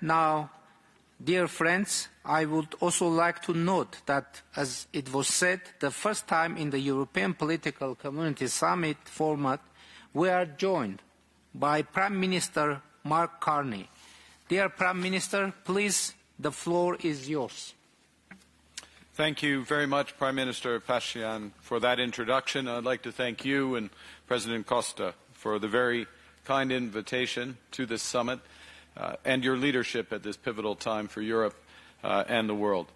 now, dear friends, I would also like to note that, as it was said, the first time in the European Political Community Summit format, we are joined by Prime Minister Mark Carney. Dear Prime Minister, please, the floor is yours. Thank you very much, Prime Minister Pashinyan, for that introduction. I'd like to thank you and President Costa for the very kind invitation to this summit and your leadership at this pivotal time for Europe and the world.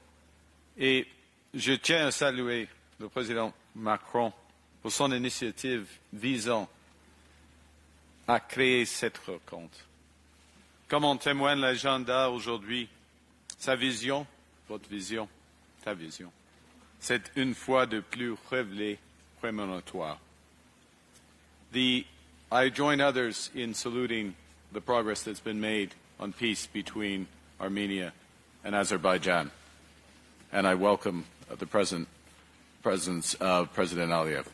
Et je tiens à saluer le président Macron pour son initiative visant à créer cette rencontre. Comme en témoigne l'agenda aujourd'hui, sa vision, votre vision, ta vision, c'est une fois de plus révélé prémonitoire. I join others in saluting the progress that's been made on peace between Armenia and Azerbaijan, and I welcome the presence of President Aliyev.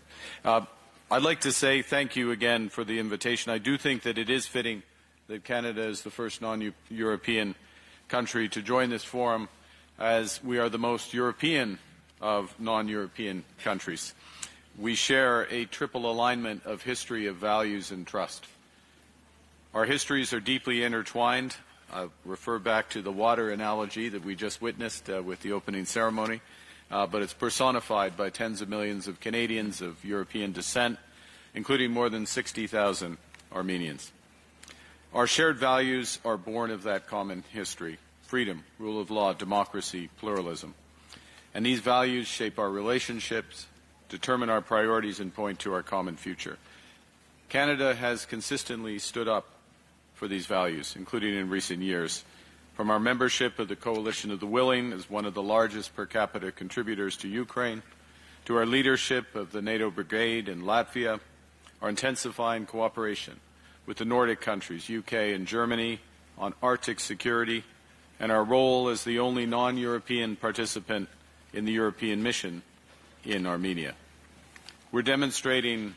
I'd like to say thank you again for the invitation. I do think that it is fitting that Canada is the first non-European country to join this forum, as we are the most European of non-European countries. We share a triple alignment of history, of values, and trust. Our histories are deeply intertwined. I'll refer back to the water analogy that we just witnessed with the opening ceremony, but it's personified by tens of millions of Canadians of European descent, including more than 60,000 Armenians. Our shared values are born of that common history: freedom, rule of law, democracy, pluralism. And these values shape our relationships, determine our priorities, and point to our common future. Canada has consistently stood up for these values, including in recent years. From our membership of the Coalition of the Willing as one of the largest per capita contributors to Ukraine, to our leadership of the NATO Brigade in Latvia, our intensifying cooperation with the Nordic countries, UK and Germany, on Arctic security, and our role as the only non-European participant in the European mission in Armenia. We're demonstrating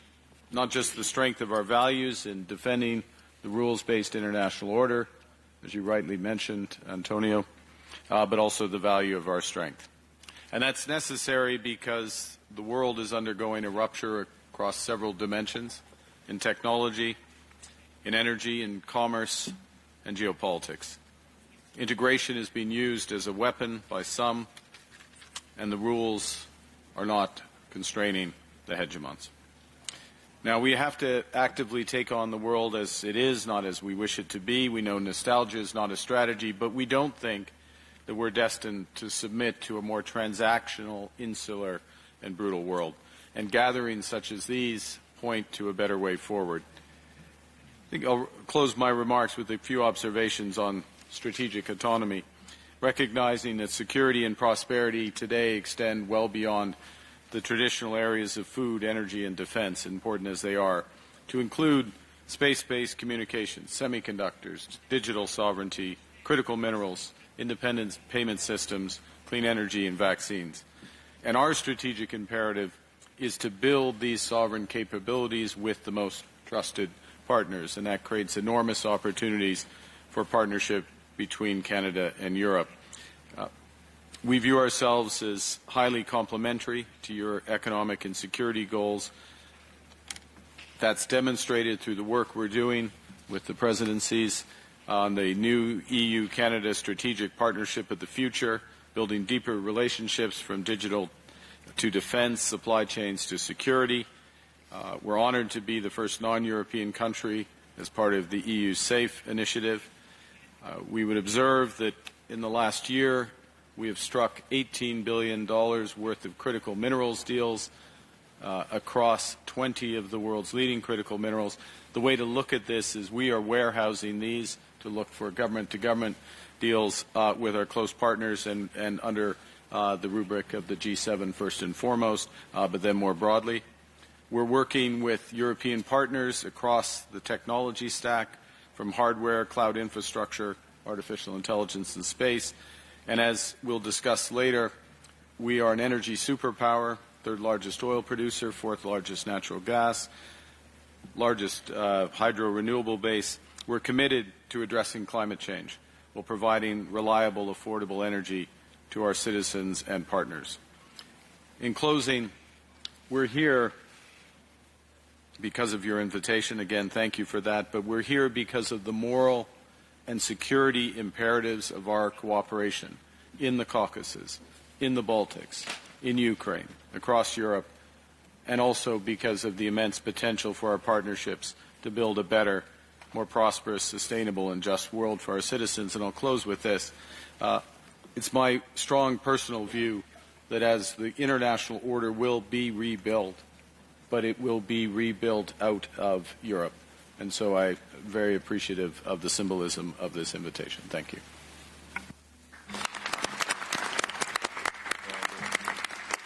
not just the strength of our values in defending the rules-based international order, as you rightly mentioned, Antonio, but also the value of our strength. And that's necessary because the world is undergoing a rupture across several dimensions: in technology, in energy, in commerce, and geopolitics. Integration is being used as a weapon by some, and the rules are not constraining the hegemons. Now, we have to actively take on the world as it is, not as we wish it to be. We know nostalgia is not a strategy, but we don't think that we're destined to submit to a more transactional, insular, and brutal world. And gatherings such as these point to a better way forward. I think I'll close my remarks with a few observations on strategic autonomy, recognizing that security and prosperity today extend well beyond the traditional areas of food, energy, and defense, important as they are, to include space-based communications, semiconductors, digital sovereignty, critical minerals, independent payment systems, clean energy, and vaccines. And our strategic imperative is to build these sovereign capabilities with the most trusted partners, and that creates enormous opportunities for partnership between Canada and Europe. We view ourselves as highly complementary to your economic and security goals. That's demonstrated through the work we're doing with the presidencies on the new EU-Canada Strategic Partnership of the Future, building deeper relationships from digital to defense, supply chains to security. We're honored to be the first non-European country as part of the EU SAFE initiative. We would observe that in the last year, we have struck $18 billion worth of critical minerals deals across 20 of the world's leading critical minerals. The way to look at this is we are warehousing these to look for government-to-government deals with our close partners and under the rubric of the G7 first and foremost, but then more broadly. We're working with European partners across the technology stack, from hardware, cloud infrastructure, artificial intelligence, and space. And as we'll discuss later, we are an energy superpower, third largest oil producer, fourth largest natural gas, largest hydro renewable base. We're committed to addressing climate change. while providing reliable, affordable energy to our citizens and partners. In closing, we're here because of your invitation. Again, thank you for that. But we're here because of the moral and security imperatives of our cooperation in the Caucasus, in the Baltics, in Ukraine, across Europe, and also because of the immense potential for our partnerships to build a better, more prosperous, sustainable, and just world for our citizens. And I'll close with this. It's my strong personal view that as the international order will be rebuilt, but it will be rebuilt out of Europe. And so I'm very appreciative of the symbolism of this invitation. Thank you.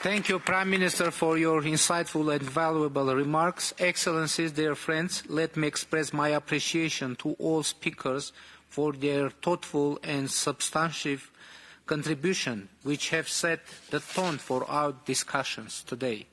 Thank you, Prime Minister, for your insightful and valuable remarks. Excellencies, dear friends, let me express my appreciation to all speakers for their thoughtful and substantive contribution, which have set the tone for our discussions today.